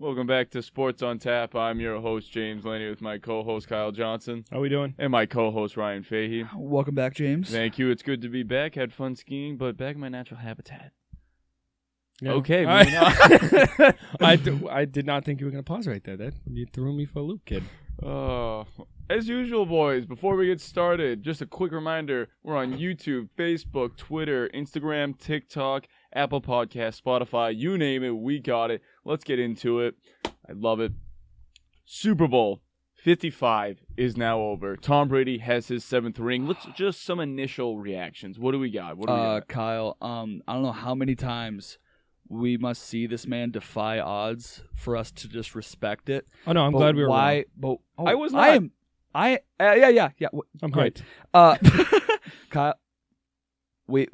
Welcome back to Sports on Tap. I'm your host, James Laney, with my co-host, Kyle Johnson. How we doing? And my co-host, Ryan Fahey. Welcome back, James. Thank you. It's good to be back. Had fun skiing, but back in my natural habitat. Yeah. Okay, moving on. I did not think you were going to pause right there. You threw me for a loop, kid. As usual, boys, before we get started, just a quick reminder, we're on YouTube, Facebook, Twitter, Instagram, TikTok, Apple Podcasts, Spotify, you name it, we got it. Let's get into it. I love it. Super Bowl 55 is now over. Tom Brady has his 7th ring. Let's just some initial reactions. What do we got? Kyle, I don't know how many times we must see this man defy odds for us to just respect it. Oh no, I'm glad we were wrong. But I was not. Yeah. I'm great. hyped. Kyle, we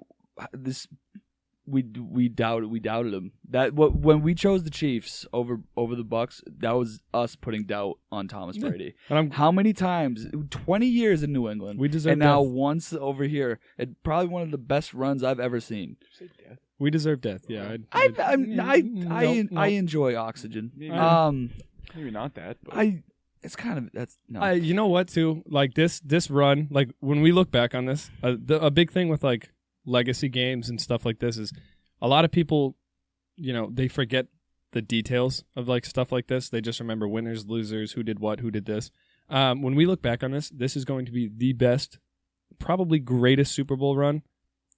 doubted him. When we chose the Chiefs over the Bucks, that was us putting doubt on Thomas Brady. And How many times? 20 years in New England. We deserve and now death. once over here. It probably one of the best runs I've ever seen. We deserve death. Yeah. I enjoy oxygen. Maybe not that. But. It's kind of that's no. You know what too? Like this run, like when we look back on this, a big thing with like legacy games and stuff like this is a lot of people, they forget the details of like stuff like this. They just remember winners, losers, who did what, who did this. When we look back on this is going to be the best, probably greatest Super Bowl run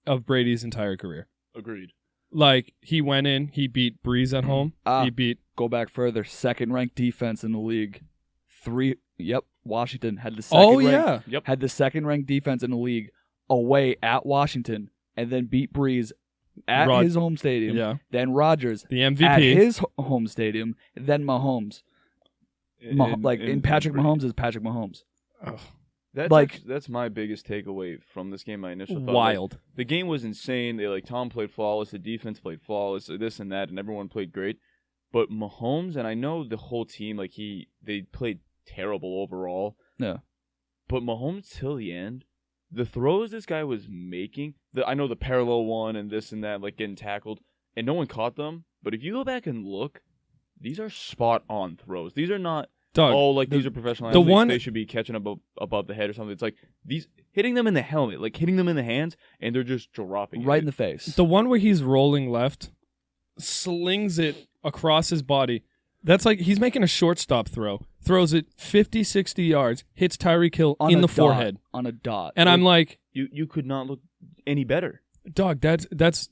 of Brady's entire career. Agreed. Like he went in, he beat Breeze at home. Go back further. Second ranked defense in the league. Washington had the second ranked defense in the league away at Washington, and then beat Breeze at his home stadium. Yeah. Then Rodgers, the MVP, at his home stadium. Then Mahomes. Patrick Mahomes is Patrick Mahomes. Oh, That's my biggest takeaway from this game. My initial thought, wild. The game was insane. Tom played flawless. The defense played flawless. This and that, and everyone played great. But Mahomes, and I know the whole team, they played terrible overall. Yeah. But Mahomes till the end, the throws this guy was making, I know the parallel one and this and that, getting tackled, and no one caught them. But if you go back and look, these are spot on throws. These are not. These are professional athletes. They should be catching above the head or something. It's like these hitting them in the helmet, hitting them in the hands, and they're just dropping right in the face. The one where he's rolling left, slings it across his body. That's like he's making a shortstop throw. Throws it 50, 60 yards, hits Tyreek Hill in the forehead. On a dot. And I'm like... You could not look any better. Dog, that's...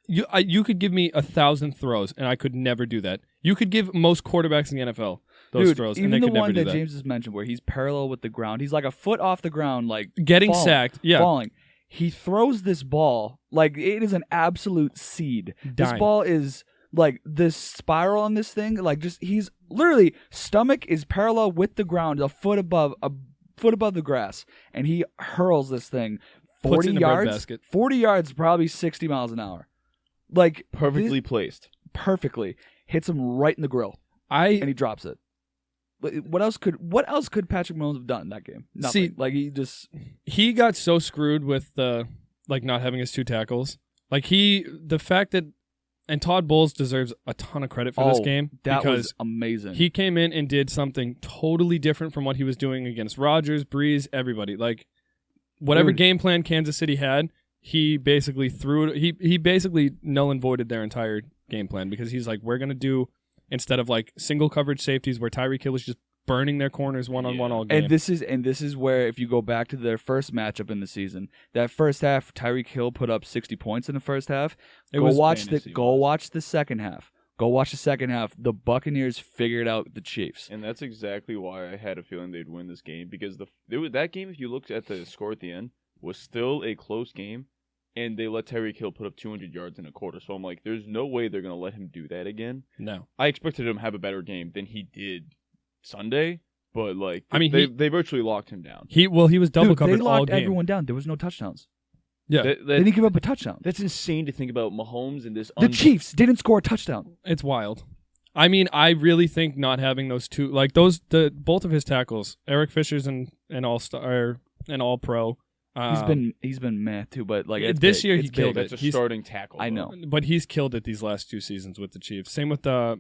You could give me 1,000 throws, and I could never do that. You could give most quarterbacks in the NFL those throws, and they could never do that. Even the one that James has mentioned where he's parallel with the ground, he's like a foot off the ground, getting sacked, falling. He throws this ball like it is an absolute seed. Dime. This ball is this spiral on this thing, he's literally stomach is parallel with the ground, a foot above the grass, and he hurls this thing 40 yards. 40 yards, probably 60 miles an hour. Perfectly placed. Perfectly. Hits him right in the grill. And he drops it. What else could Patrick Mahomes have done in that game? Nothing. He got so screwed with not having his 2 tackles. The fact that and Todd Bowles deserves a ton of credit for this game. That was amazing. He came in and did something totally different from what he was doing against Rodgers, Breeze, everybody. Whatever game plan Kansas City had, he basically threw it. He basically null and voided their entire game plan because he's like, we're going to do, instead of single coverage safeties where Tyreek Hill is just burning their corners one-on-one all game. And this is where, if you go back to their first matchup in the season, that first half, Tyreek Hill put up 60 points in the first half. Go watch the second half. Go watch the second half. The Buccaneers figured out the Chiefs. And that's exactly why I had a feeling they'd win this game, because that game, if you looked at the score at the end, was still a close game, and they let Tyreek Hill put up 200 yards in a quarter. So I'm like, there's no way they're going to let him do that again. No. I expected him to have a better game than he did Sunday, but they virtually locked him down. He was double covered all game. They locked everyone down. There was no touchdowns. Yeah, they didn't give up a touchdown. That's insane to think about Mahomes and this. The Chiefs didn't score a touchdown. It's wild. I mean, I really think not having those two, both of his tackles, Eric Fisher's and All-Star and All-Pro, He's been meh too, but like it's this big. year It's he killed big. it. That's a He's- starting tackle. I though. know. But he's killed it these last 2 seasons with the Chiefs. Same with I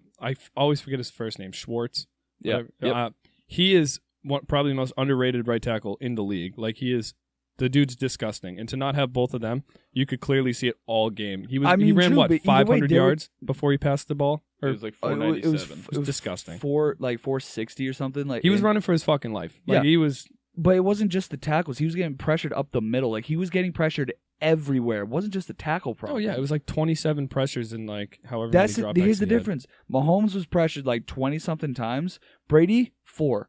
always forget his first name, Schwartz. Yeah. Whatever. Yep. He is probably the most underrated right tackle in the league. Like the dude's disgusting. And to not have both of them, you could clearly see it all game. He ran true, what, but either way, 500 they were- yards before he passed the ball? It Or was like It was 497. it was disgusting. 460 or something like. He was and- running for his fucking life. Like Yeah. he was But it wasn't just the tackles. He was getting pressured up the middle. Like he was getting pressured everywhere. It wasn't just the tackle problem. Oh yeah, it was like 27 pressures in like however That's many dropbacks here's the he had. difference. Mahomes was pressured like 20 something times. Brady 4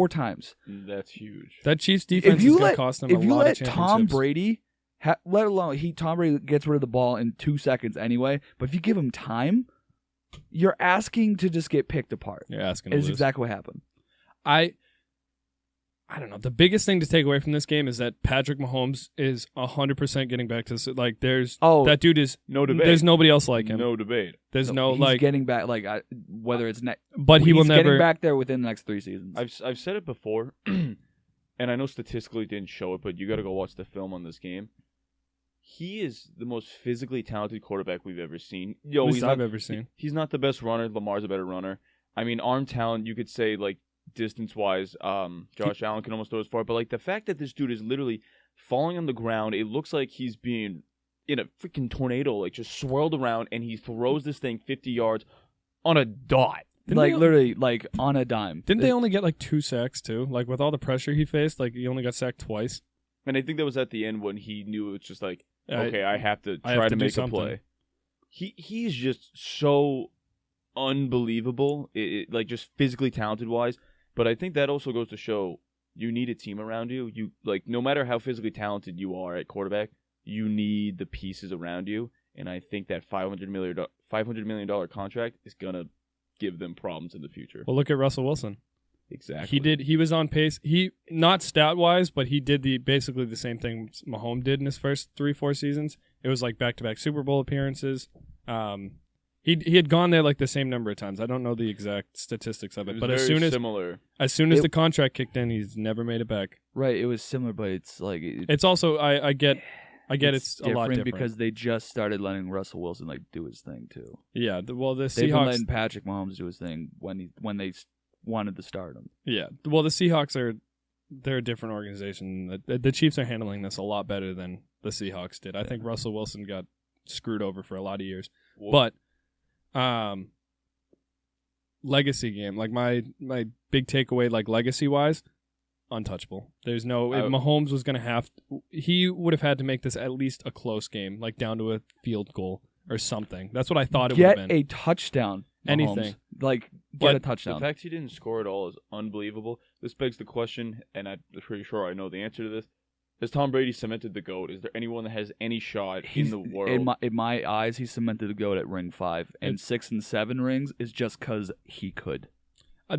times. That's huge. That Chiefs defense If you is going let to cost them a if you lot let of Tom championships. Brady, let alone Tom Brady gets rid of the ball in 2 seconds anyway. But if you give him time, you're asking to just get picked apart. You're asking to Is lose. exactly what happened. I don't know. The biggest thing to take away from this game is that Patrick Mahomes is 100% getting back to like that dude is No debate. there's nobody else like him. No debate. There's no he's like getting back whether it's but he will he's getting never back there within the next 3 seasons. I've said it before, and I know statistically it didn't show it, but you got to go watch the film on this game. He is the most physically talented quarterback we've ever seen. Yo, least he's I've not, ever seen. he's not the best runner. Lamar's a better runner. I mean, arm talent, you could say like distance-wise, Josh Allen can almost throw as far, but like the fact that this dude is literally falling on the ground, it looks like he's being in a freaking tornado, like just swirled around, and he throws this thing 50 yards on a dot. Literally like on a dime. Didn't they only get like 2 sacks too? Like with all the pressure he faced, like he only got sacked twice. And I think that was at the end when he knew it's just like, I- okay, I have to I try have to to do make a something. play. He's just so unbelievable, like just physically talented wise. But I think that also goes to show you need a team around you. You like no matter how physically talented you are at quarterback, you need the pieces around you. And I think that $500 million contract is gonna give them problems in the future. Well, look at Russell Wilson. Exactly. He was on pace. He not stat wise, but he did basically the same thing Mahomes did in his first 3-4 seasons. It was like back-to-back Super Bowl appearances. He had gone there like the same number of times. I don't know the exact statistics of It it, was but very similar. as soon as the contract kicked in, he's never made it back. Right, it was similar, but it's like It's also I get it's a lot different because they just started letting Russell Wilson like do his thing too. yeah. The They've been Seahawks letting Patrick Mahomes do his thing when they wanted to start him. yeah. Well, the Seahawks they're a different organization. The Chiefs are handling this a lot better than the Seahawks did. I think Russell Wilson got screwed over for a lot of years. Well, But legacy game, like my big takeaway, like legacy wise, untouchable. There's no if Mahomes was gonna he would have had to make this at least a close game, like down to a field goal or something. That's what I thought it would have Get been. a touchdown. Mahomes. Anything. Like get But a touchdown. the fact he didn't score at all is unbelievable. This begs the question, and I'm pretty sure I know the answer to this. Has Tom Brady cemented the GOAT? Is there anyone that has any shot in the world? In my eyes, he cemented the GOAT at ring 5, and 6 and 7 rings is just because he could.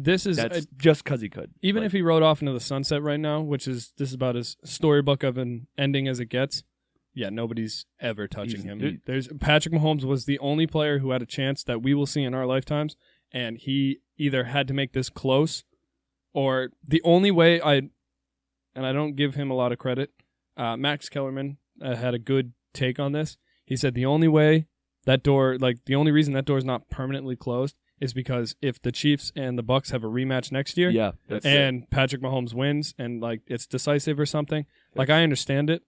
This is That's just because he could. even Like, if he rode off into the sunset right now, this is about as storybook of an ending as it gets. Yeah, nobody's ever touching him. There's Patrick Mahomes was the only player who had a chance that we will see in our lifetimes, and he either had to make this close, or the only way and I don't give him a lot of credit. Max Kellerman had a good take on this. He said the only way the only reason that door is not permanently closed is because if the Chiefs and the Bucks have a rematch next year, yeah, and Patrick Mahomes wins, and like it's decisive or something, like I understand it,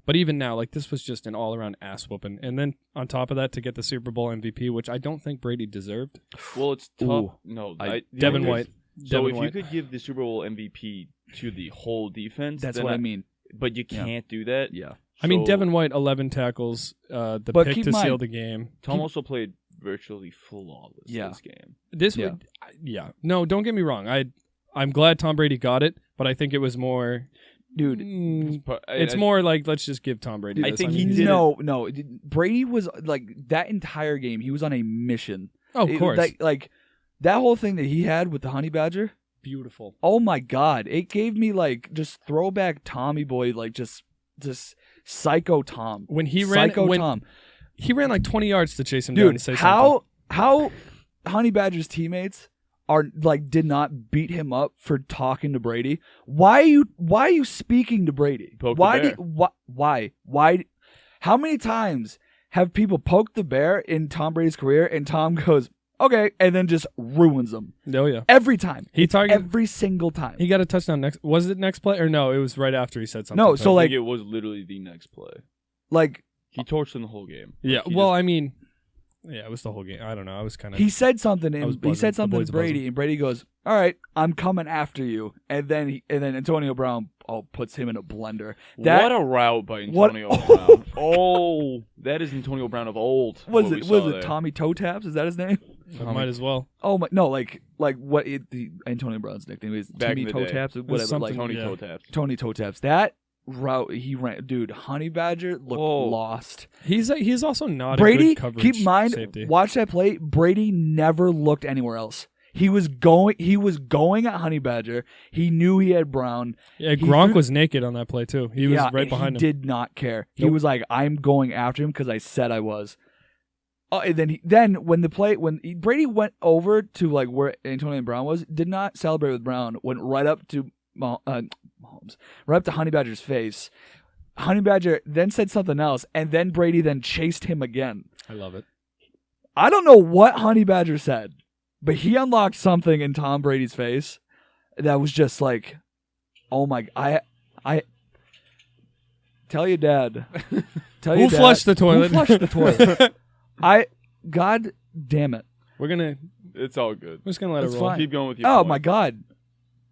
but even now, like this was just an all-around ass whooping, and then on top of that, to get the Super Bowl MVP, which I don't think Brady deserved. Well, it's tough. Ooh. No, Devin White. So Devin if White. you could give the Super Bowl MVP to the whole defense, that's then what I mean. But you can't do that. Yeah. I mean, So, Devin White, 11 tackles, the But pick keep to in mind- seal the game. Tom also played virtually flawless Yeah. this game. This Yeah. would, yeah. No, don't get me wrong. I'm glad Tom Brady got it, but I think it was more, Dude, it's more like let's just give Tom Brady. I this. think he mean, did no. Brady was like that entire game. He was on a mission. Oh, of course, Like that whole thing that he had with the honey badger. beautiful. Oh my God! It gave me like just throwback Tommy boy, like just psycho Tom. When he ran, Psycho Tom. he ran like 20 yards to chase him down Dude, and say something. how honey badger's teammates did not beat him up for talking to Brady. Why are you speaking to Brady? Poke the Why bear. why how many times have people poked the bear in Tom Brady's career and Tom goes, "Okay," and then just ruins them? Oh yeah. Every time. He targeted. Every single time. He got a touchdown next. Was it next play or no? It was right after he said something. No, to so him. I like think it was literally the next play. like He torched him the whole game. yeah. Like, he Well, just- I mean, yeah, it was the whole game. I don't know. I was kind of. he said something I and was he buzzing. said The something boys to are buzzing. Brady and Brady goes, "All right, I'm coming after you." And then Antonio Brown puts him in a blender. That what a route by what- Antonio Brown. Oh, that is Antonio Brown of old. was what it we was saw it there. Tommy Toe Taps? Is that his name? Might as well. Oh my no, like what the Antonio Brown's nickname is Back Timmy in the Toe day. Taps, was whatever. something- Like Tony yeah. Toe Taps. Tony Toe Taps. That route he ran, dude. Honey Badger looked Whoa. lost. He's also not a Brady, good coverage keep in mind, safety. watch that play. Brady never looked anywhere else. He was going at Honey Badger. He knew he had Brown. Yeah, he Gronk threw- was naked on that play too. He was right behind he him. did not care. He Nope. was like, "I'm going after him because I said I was." And then when Brady went over to like where Antonio Brown was, did not celebrate with Brown. Went right up to Mahomes, right up to Honey Badger's face. Honey Badger then said something else, and then Brady then chased him again. I love it. I don't know what Honey Badger said, but he unlocked something in Tom Brady's face that was just like, "Oh my!" I tell your dad. Tell Who your dad- flushed the toilet? Who flushed the toilet? God damn it! We're It's all good. just gonna let It's it roll. fine. Keep going with your Oh point. my God!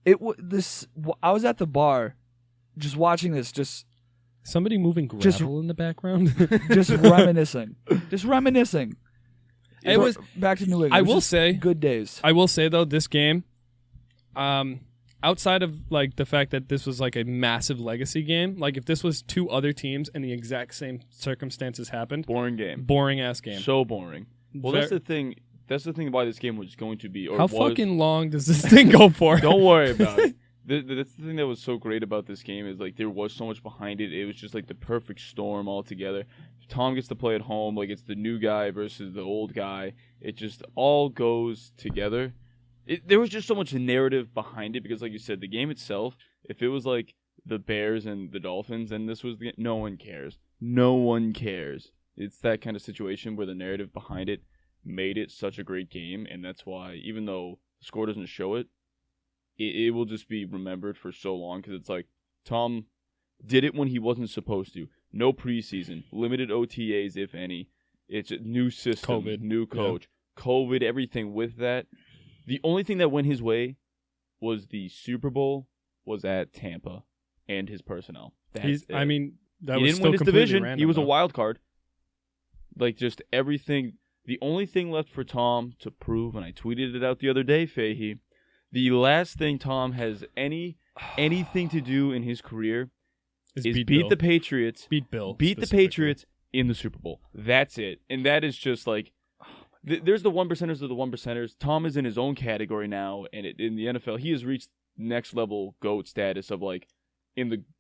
I was at the bar, just watching this, just Somebody moving gravel Just- in the background. reminiscing, It was- back to New England. I It was will just say- good days. I will say though, this game, outside of like the fact that this was like a massive legacy game, like if this was two other teams and the exact same circumstances happened, Boring game. boring ass game. So boring. Well, Ver- that's the thing. That's the thing why this game was going to be. Or How was. fucking long does this thing go for? Don't worry about it. That's the thing that was so great about this game is like there was so much behind it. It was just like the perfect storm altogether. Tom gets to play at home, like it's the new guy versus the old guy. It just all goes together. There was just so much narrative behind it because, like you said, the game itself. If it was like the Bears and the Dolphins, and this was no one cares. No one cares. It's that kind of situation where the narrative behind it made it such a great game, and that's why even though the score doesn't show it. It will just be remembered for so long because it's like Tom did it when he wasn't supposed to. No preseason, limited OTAs if any. It's a new system, COVID. new coach, COVID, everything with that. The only thing that went his way was the Super Bowl was at Tampa and his personnel. That's it. I mean, that he was didn't still win his completely division. random, He was a though. wild card. Like just everything. The only thing left for Tom to prove, and I tweeted it out the other day, Fahey. The last thing Tom has anything to do in his career is beat Bill. the Patriots, Beat Bill. beat the specifically. Patriots in the Super Bowl. That's it, and that is just like. There's the 1%ers of the 1%ers. Tom is in his own category now, and in the NFL, he has reached next level GOAT status of like,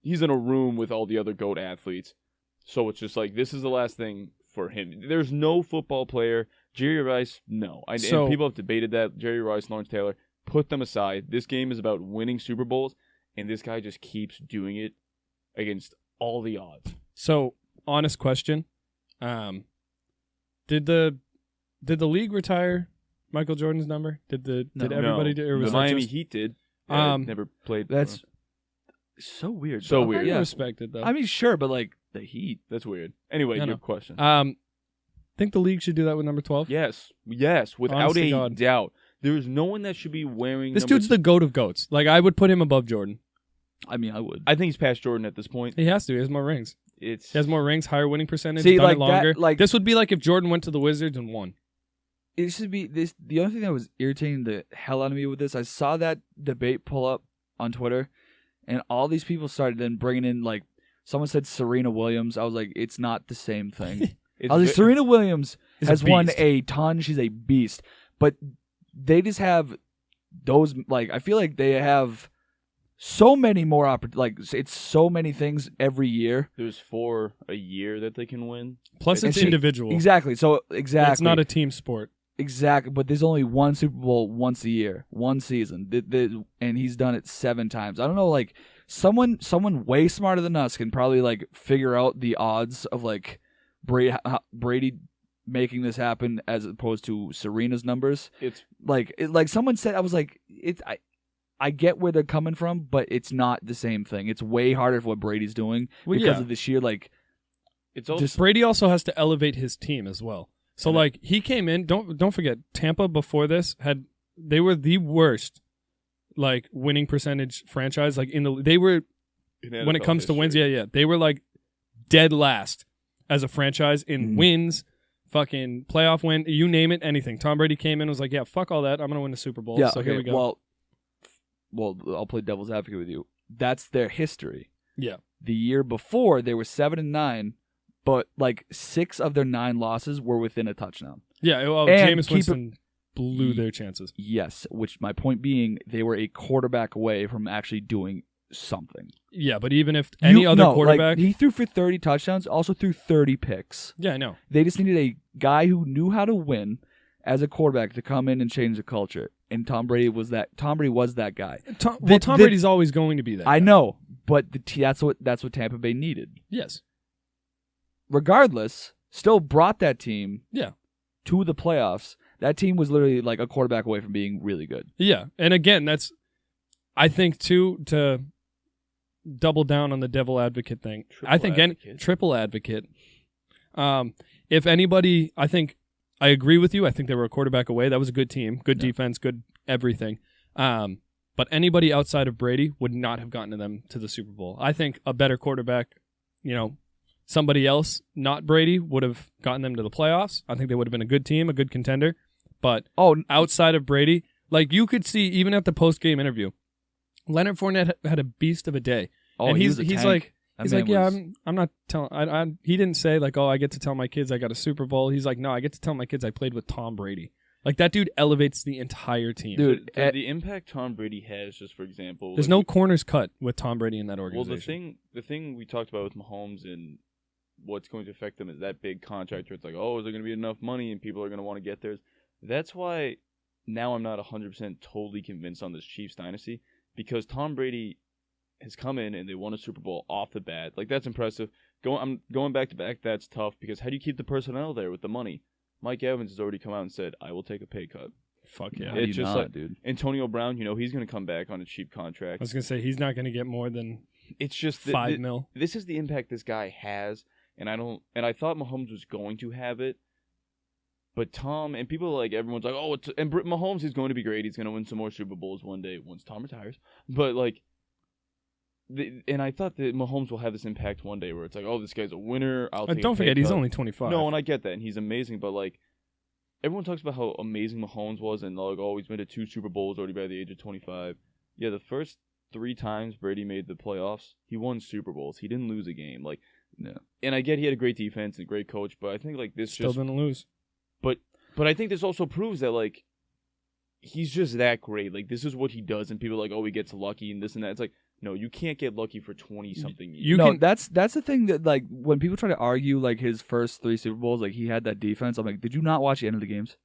he's in a room with all the other GOAT athletes. So it's just like this is the last thing for him. There's no football player. Jerry Rice, no. And people have debated that. Jerry Rice, Lawrence Taylor, put them aside. This game is about winning Super Bowls, and this guy just keeps doing it against all the odds. So, honest question: Did the league retire Michael Jordan's number? Did everybody do? Or was the that Miami just, Heat did. Never played. That's so weird. So though. weird. I Yeah. respect it though. I mean, sure, but like the Heat. That's weird. Anyway, No, your no. question. Think the league should do that with number 12? Yes, without Honest to a God. doubt. There is no one that should be wearing. This number dude's the goat of goats. Like I would put him above Jordan. I mean, I would. I think he's past Jordan at this point. He has to. He has more rings. He has more rings, higher winning percentage. See, done like it longer. that, like- this would be like if Jordan went to the Wizards and won. It should be this. The only thing that was irritating the hell out of me with this, I saw that debate pull up on Twitter, and all these people started then bringing in like someone said Serena Williams. I was like, it's not the same thing. It's I was like, Serena Williams He's has a won beast. a ton. She's a beast, but they just have those. Like, I feel like they have so many more like it's so many things every year. There's 4 a year that they can win. Plus, And it's see, individual. Exactly. So exactly, It's not a team sport. Exactly, but there's only one Super Bowl once a year, one season, and he's done it 7 times. I don't know, like someone way smarter than us can probably like figure out the odds of like Brady making this happen as opposed to Serena's numbers. It's like someone said, I was like, I get where they're coming from, but it's not the same thing. It's way harder for what Brady's doing because of the sheer like. it's also Brady also has to elevate his team as well. So like he came in. Don't forget, Tampa before this they were the worst like winning percentage franchise. Like they were when it comes to wins. Yeah, they were like dead last as a franchise in wins. Fucking playoff win, you name it, anything. Tom Brady came in and was like, yeah, fuck all that. I'm gonna win the Super Bowl. Yeah, so okay, here we go. Well, I'll play devil's advocate with you. That's their history. Yeah. The year before, they were 7-9, but like 6 of their 9 losses were within a touchdown. Yeah, well, And Jameis Winston blew their chances. Yes, which my point being, they were a quarterback away from actually doing something. Yeah, but even if any other quarterback... Like, he threw for 30 touchdowns, also threw 30 picks. Yeah, I know. They just needed a guy who knew how to win as a quarterback to come in and change the culture. And Tom Brady was that guy. Tom Brady's always going to be that guy. I know, but that's what Tampa Bay needed. Yes. Regardless, still brought that team to the playoffs. That team was literally like a quarterback away from being really good. Yeah, and again, that's I think too to double down on the devil advocate thing. Triple advocate. If anybody, I think I agree with you. I think they were a quarterback away. That was a good team, good defense, good everything. But anybody outside of Brady would not have gotten them to the Super Bowl. I think a better quarterback, somebody else, not Brady, would have gotten them to the playoffs. I think they would have been a good team, a good contender. But outside of Brady, like you could see even at the post-game interview, Leonard Fournette had a beast of a day. And he's like, I'm not telling. He didn't say like, I get to tell my kids I got a Super Bowl. He's like, no, I get to tell my kids I played with Tom Brady. Like that dude elevates the entire team. Dude, the impact Tom Brady has, just for example, there's no corners cut with Tom Brady in that organization. Well, the thing we talked about with Mahomes and what's going to affect them is that big contract where it's like, is there going to be enough money and people are going to want to get theirs? That's why now I'm not 100% totally convinced on this Chiefs dynasty, because Tom Brady has come in and they won a Super Bowl off the bat. Like, that's impressive. I'm going back to back, that's tough, because how do you keep the personnel there with the money? Mike Evans has already come out and said, I will take a pay cut. Fuck yeah. It's just like, dude. Antonio Brown, he's going to come back on a cheap contract. I was going to say, he's not going to get more than it's just $5 million. This is the impact this guy has, and I thought Mahomes was going to have it, but Tom, and people like, everyone's like, and Mahomes is going to be great. He's going to win some more Super Bowls one day once Tom retires. But like, and I thought that Mahomes will have this impact one day where it's like, this guy's a winner. Don't forget, he's only 25. No, and I get that, and he's amazing. But like, everyone talks about how amazing Mahomes was, and like, he's been to 2 Super Bowls already by the age of 25. Yeah, the first 3 times Brady made the playoffs, he won Super Bowls. He didn't lose a game. Like, no. And I get he had a great defense and a great coach, but I think like this still didn't lose. But I think this also proves that like he's just that great. Like, this is what he does, and people are like, he gets lucky and this and that. It's like, no, you can't get lucky for 20-something years. That's the thing that, like, when people try to argue, like, his first 3 Super Bowls, like, he had that defense, I'm like, did you not watch the end of the games?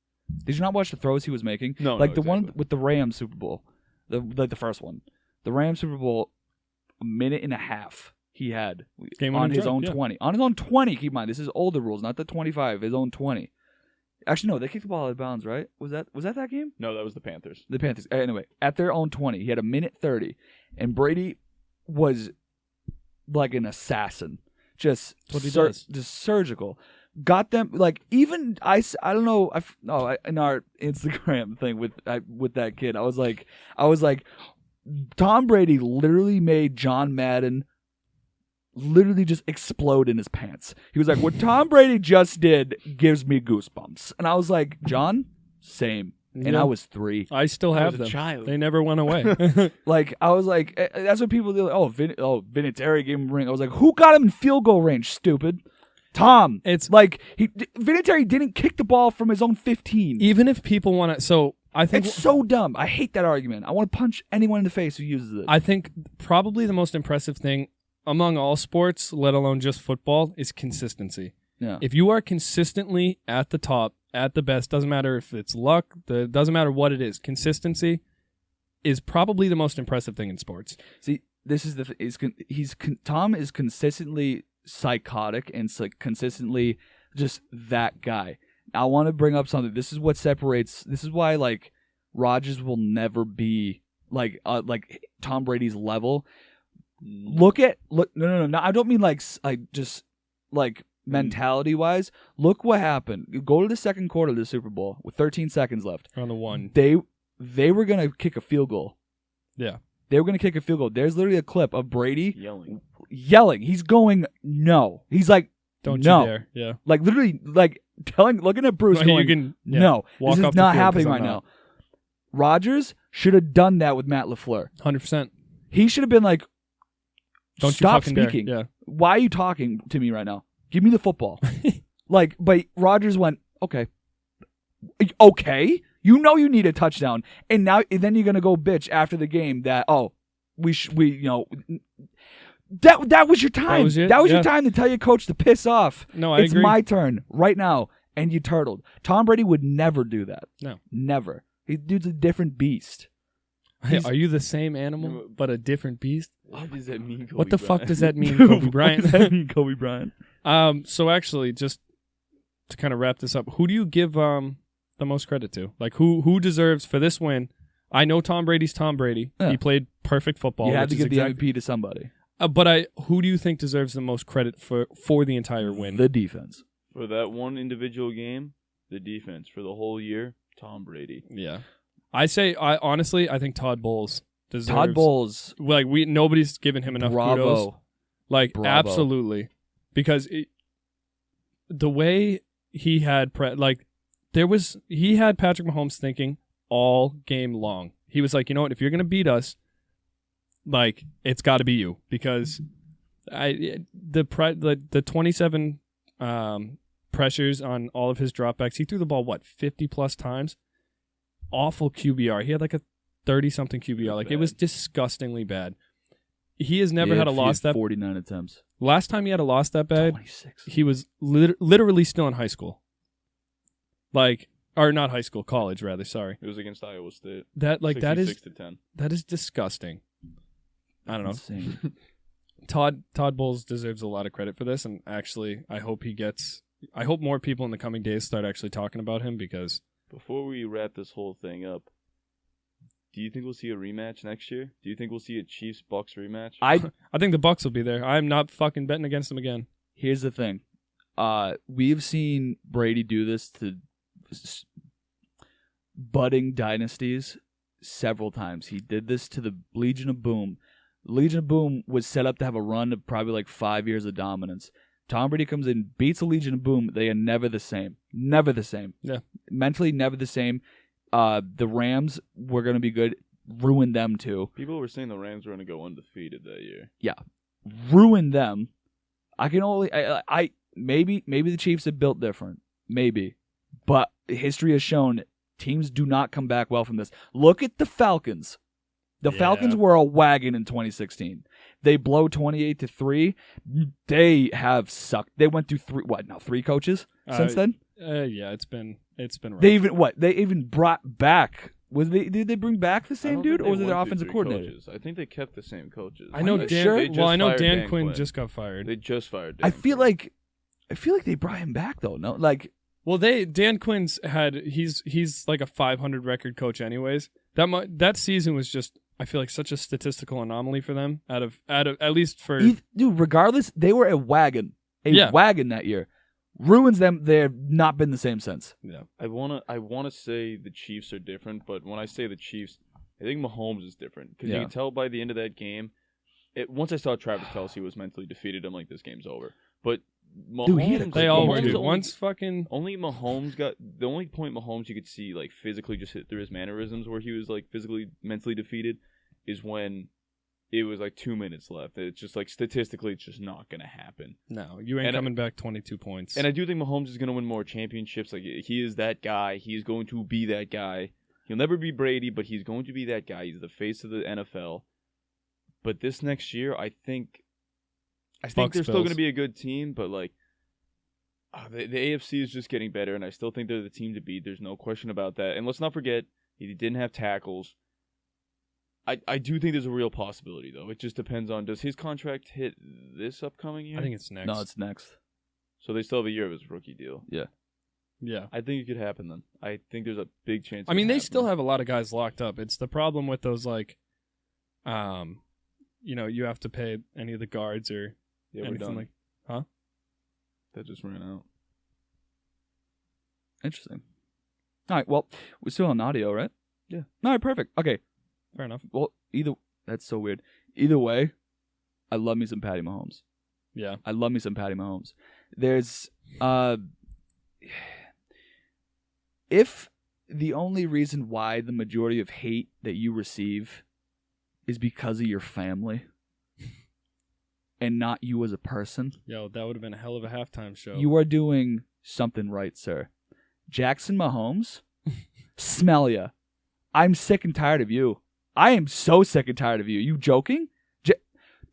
Did you not watch the throws he was making? No, like, the exactly. one with the Rams Super Bowl, the first one. The Rams Super Bowl, a minute and a half he had on his own 20. On his own 20, keep in mind, this is older rules, not the 25, his own 20. Actually, no, they kicked the ball out of bounds, right? Was that game? No, that was the Panthers. The Panthers. Anyway, at their own 20, he had a minute 30, and Brady was like an assassin, just surgical. Got them like even I don't know. In our Instagram thing with that kid, I was like, Tom Brady literally made John Madden literally just explode in his pants. He was like, what Tom Brady just did gives me goosebumps. And I was like, John, same. And I was 3. I still have them. Child. They never went away. Like, I was like, that's what people do. Vinatieri gave him a ring. I was like, who got him in field goal range, stupid? Tom. It's like, Vinatieri didn't kick the ball from his own 15. Even if people want to, so I think it's so dumb. I hate that argument. I want to punch anyone in the face who uses it. I think probably the most impressive thing among all sports, let alone just football, is consistency. Yeah. If you are consistently at the top at the best. Doesn't matter if it's luck. Doesn't matter what it is. Consistency is probably the most impressive thing in sports. See, this is Tom is consistently psychotic and consistently just that guy. I want to bring up something. This is what separates. This is why like Rodgers will never be like Tom Brady's level. Look. No. I don't mean like just like mentality wise. Look what happened. You go to the second quarter of the Super Bowl with 13 seconds left. On the one. They were gonna kick a field goal. Yeah. They were gonna kick a field goal. There's literally a clip of Brady yelling. He's going no. He's like Don't no. you dare. Yeah. Like literally like looking at Bruce Well, going you can, yeah, no. walk This off is the not field 'cause happening I'm right not. now. Rodgers should have done that with Matt LaFleur. 100%. He should have been like, Don't stop you fucking speaking. dare. Yeah. Why are you talking to me right now? Give me the football. Like, but Rodgers went, okay. Okay? You know you need a touchdown. And then you're going to go bitch after the game that, that was your time. was it, That was yeah. your time to tell your coach to piss off. No, I It's agree. my turn right now. And you turtled. Tom Brady would never do that. No. Never. Dude's a different beast. Hey, are you the same animal but a different beast? What does that mean, Kobe What the fuck Bryant? does that mean, Kobe What Bryant? does that mean, Kobe Bryant? So actually, just to kind of wrap this up, who do you give the most credit to? Like, who deserves for this win? I know Tom Brady's Tom Brady. Yeah. He played perfect football. You had which to is give exact- the MVP to somebody. But who do you think deserves the most credit for the entire win? The defense. For that one individual game, the defense. For the whole year, Tom Brady. Yeah, I honestly, I think Todd Bowles deserves. Todd Bowles. Like nobody's given him enough kudos. Bravo. Like Bravo. absolutely, because the way he had he had Patrick Mahomes thinking all game long. He was like, you know what, if you're gonna beat us, like it's got to be you, because the 27 pressures on all of his dropbacks. He threw the ball 50 plus times. Awful QBR. He had like a 30-something QBR. Like, it was disgustingly bad. He has never had a loss that 49 attempts. Last time he had a loss that bad, 26. he was literally still in high school. Like, or not high school, college rather. Sorry. It was against Iowa State. That 66 to 10. that is disgusting. I don't know. Insane. Todd Bowles deserves a lot of credit for this, and actually, I hope more people in the coming days start actually talking about him, because Before we wrap this whole thing up, do you think we'll see a rematch next year? Do you think we'll see a Chiefs-Bucks rematch? I think the Bucks will be there. I'm not fucking betting against them again. Here's the thing. We've seen Brady do this to budding dynasties several times. He did this to the Legion of Boom. The Legion of Boom was set up to have a run of probably like 5 years of dominance. Tom Brady comes in, beats the Legion of Boom. They are never the same. Never the same. Yeah. Mentally, never the same. The Rams were going to be good. Ruined them too. People were saying the Rams were going to go undefeated that year. Ruined them. I can only I maybe the Chiefs have built different. Maybe. But history has shown teams do not come back well from this. Look at the Falcons. The Falcons were a wagon in 2016. They blow 28-3. They have sucked. They went through three coaches since then? Yeah, it's been rough. They even brought back. Did they bring back the I same don't dude, think or was they it their went through offensive 3 coordinator? coaches. I think they kept the same coaches. I know Are you Dan. sure? They just Well, I know fired Dan Dan Quinn Quinn. just got fired. They just fired Dan I feel Quinn. like they brought him back though. No, like Well, Dan Quinn's he's like a 500 record coach anyways. That season was just, I feel like, such a statistical anomaly for them out of at least for dude. Regardless, they were a wagon that year. Ruins them. They've not been the same since. yeah. I wanna say the Chiefs are different, but when I say the Chiefs, I think Mahomes is different, because Yeah. you can tell by the end of that game. Once I saw Travis Kelce was mentally defeated, I'm like, this game's over. But Mahomes, Dude, he had a They all were. Mahomes Dude. only- Once fucking Only Mahomes got the only point Mahomes you could see like physically just hit through his mannerisms where he was like physically mentally defeated is when it was like 2 minutes left. It's just like statistically it's just not gonna happen. no, you ain't And I- coming back 22 points. And I do think Mahomes is gonna win more championships. Like he is that guy. He's going to be that guy. He'll never be Brady, but he's going to be that guy. He's the face of the NFL. But this next year, I think Bucks, they're still Bills. gonna be a good team, but like The AFC is just getting better, and I still think they're the team to beat. There's no question about that. And let's not forget, he didn't have tackles. I do think there's a real possibility, though. It just depends on, does his contract hit this upcoming year? I think it's next. No, it's next. So they still have a year of his rookie deal. Yeah. I think it could happen then. I think there's a big chance. I mean, they still have a lot of guys locked up. It's the problem with those, like, you have to pay any of the guards or we're anything done. like. That just ran out. Interesting. All right. Well, we're still on audio, right? Yeah. All right. Perfect. Okay. Fair enough. Well, that's so weird. Either way, I love me some Patty Mahomes. Yeah. I love me some Patty Mahomes. There's if the only reason why the majority of hate that you receive is because of your family and not you as a person, Yo, that would have been a hell of a halftime show. you are doing something right, sir. Jackson Mahomes, smell ya. I'm sick and tired of you. I am so sick and tired of you. You joking?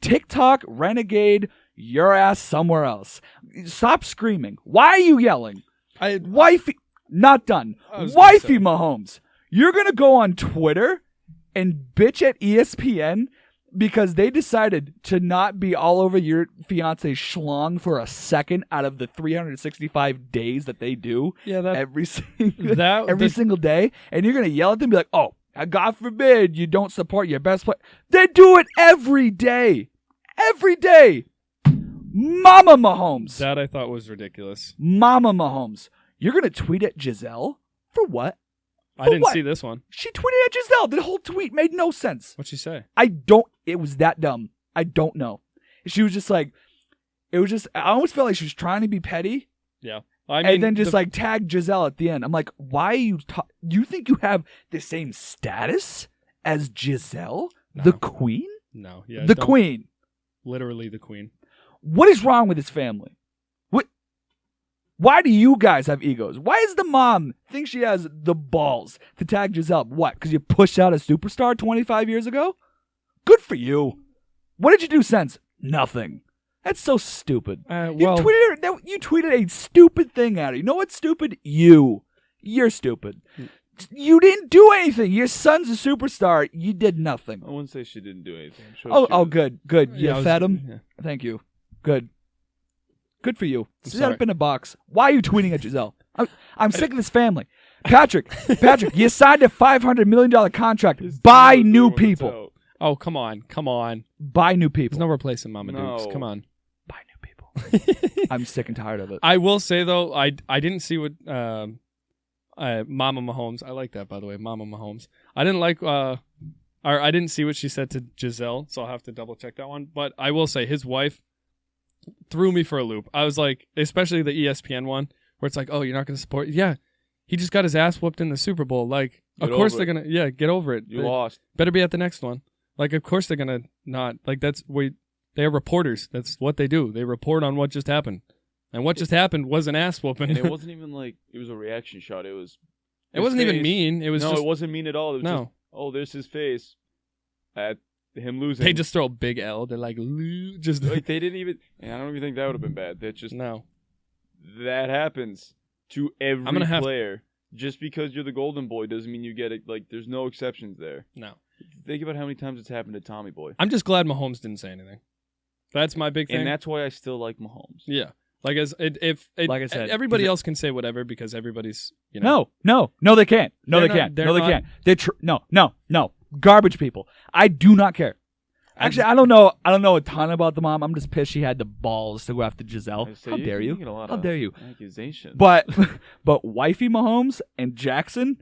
TikTok, renegade, your ass somewhere else. Stop screaming. Why are you yelling? Wifey, not done. Wifey Mahomes, you're going to go on Twitter and bitch at ESPN because they decided to not be all over your fiance's schlong for a second out of the 365 days that they do every single day. And you're going to yell at them and be like, oh, God forbid you don't support your best player. They do it every day. Every day. Mama Mahomes. That I thought was ridiculous. Mama Mahomes. You're going to tweet at Giselle? For what? I didn't see this one. She tweeted at Giselle. The whole tweet made no sense. What'd she say? It was that dumb. I don't know. She was just like, I almost felt like she was trying to be petty. Yeah. And then just like tag Giselle at the end. I'm like, why are you, you think you have the same status as Giselle? No. The queen? No. Yeah. The queen. Literally the queen. What is wrong with his family? Why do you guys have egos? Why does the mom think she has the balls to tag Giselle? What? Because you pushed out a superstar 25 years ago? Good for you. What did you do since? Nothing. That's so stupid. You tweeted a stupid thing at her. You know what's stupid? You're stupid. You didn't do anything. Your son's a superstar. You did nothing. I wouldn't say she didn't do anything. I'm sure good. You Yeah, fed him? Yeah. Thank you. Good for you. I'm Set sorry. up in a box. Why are you tweeting at Giselle? I'm sick of this family. Patrick, you signed a $500 million contract. Buy new people. Oh, come on. Buy new people. There's no replacing Mama Dukes. Come on. Buy new people. I'm sick and tired of it. I will say, though, I didn't see what Mama Mahomes. I like that, by the way, Mama Mahomes. I didn't like, I didn't see what she said to Giselle, so I'll have to double check that one. But I will say, his wife threw me for a loop. I was like, especially the ESPN one, where it's like, oh, you're not going to support? Yeah, he just got his ass whooped in the Super Bowl. Like, of course they're going to, get over it. You lost. Better be at the next one. Like, of course they're going to not. Like, they are reporters. That's what they do. They report on what just happened. And what just happened was an ass whooping. And it wasn't even like, it was a reaction shot. It wasn't even mean. It was no, just, it wasn't mean at all. It was no. just, oh, there's his face at him losing. They just throw a big L. They're like, just like they didn't even. And I don't even think that would have been bad. That just no. That happens to every player. Just because you're the golden boy doesn't mean you get it. Like there's no exceptions there. No. Think about how many times it's happened to Tommy Boy. I'm just glad Mahomes didn't say anything. That's my big thing. And that's why I still like Mahomes. Yeah. Like like I said, everybody else can say whatever because everybody's No, they can't. They can't. No. Garbage people. I do not care. Actually, I don't know a ton about the mom. I'm just pissed she had the balls to go after Giselle. How dare you? How dare you? Accusations. But wifey Mahomes and Jackson,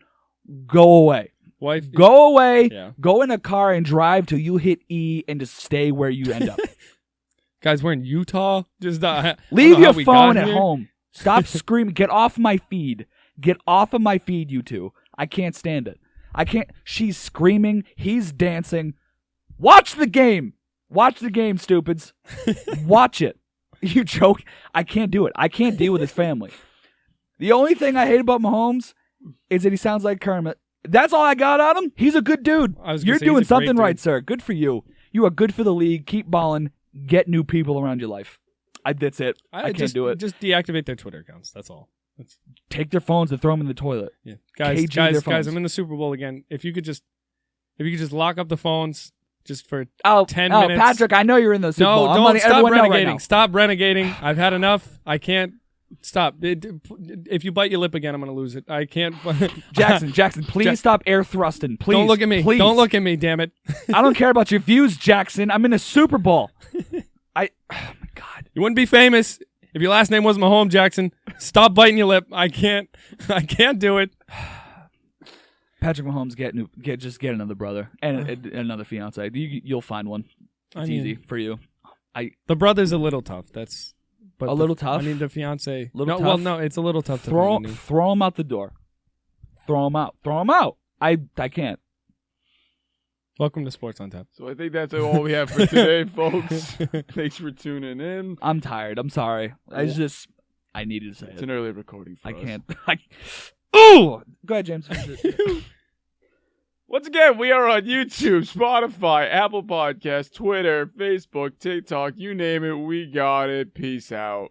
go away. Wife, go away. Yeah. Go in a car and drive till you hit E and just stay where you end up. Guys, we're in Utah. Just leave your phone at home. Stop screaming. Get off my feed. Get off of my feed, you two. I can't stand it. I can't. She's screaming. He's dancing. Watch the game. Watch the game, stupids. Watch it. You joke. I can't do it. I can't deal with his family. The only thing I hate about Mahomes is that he sounds like Kermit. That's all I got on him. He's a good dude. You're doing something right, sir. Good for you. You are good for the league. Keep balling. Get new people around your life. That's it. I can't do it. Just deactivate their Twitter accounts. That's all. Take their phones and throw them in the toilet. Yeah, KG their guys, phones. I'm in the Super Bowl again. If you could just lock up the phones just for 10 Oh, minutes. Patrick, I know you're in the Super Bowl. No, I'm don't letting stop everyone know renegading. right now. Stop renegading. I've had enough. I can't stop. If you bite your lip again, I'm going to lose it. I can't. Jackson, please stop air thrusting. Please. Don't look at me. Please. Don't look at me, damn it. I don't care about your views, Jackson. I'm in a Super Bowl. Oh my God. You wouldn't be famous if your last name was Mahomes, Jackson. Stop biting your lip. I can't do it. Patrick Mahomes, just get another brother and another fiance. You'll find one. It's easy for you. The brother's a little tough. But a little tough. I mean, the fiance. Little no, tough? well, no, it's a little tough to Throw him out the door. Throw him out. Throw him out. I can't. Welcome to Sports on Tap. So I think that's all we have for today, folks. Thanks for tuning in. I'm tired. I'm sorry. I needed to say It's it. an early recording for I us. can't. Ooh! Go ahead, James. Once again, we are on YouTube, Spotify, Apple Podcasts, Twitter, Facebook, TikTok, you name it, we got it. Peace out.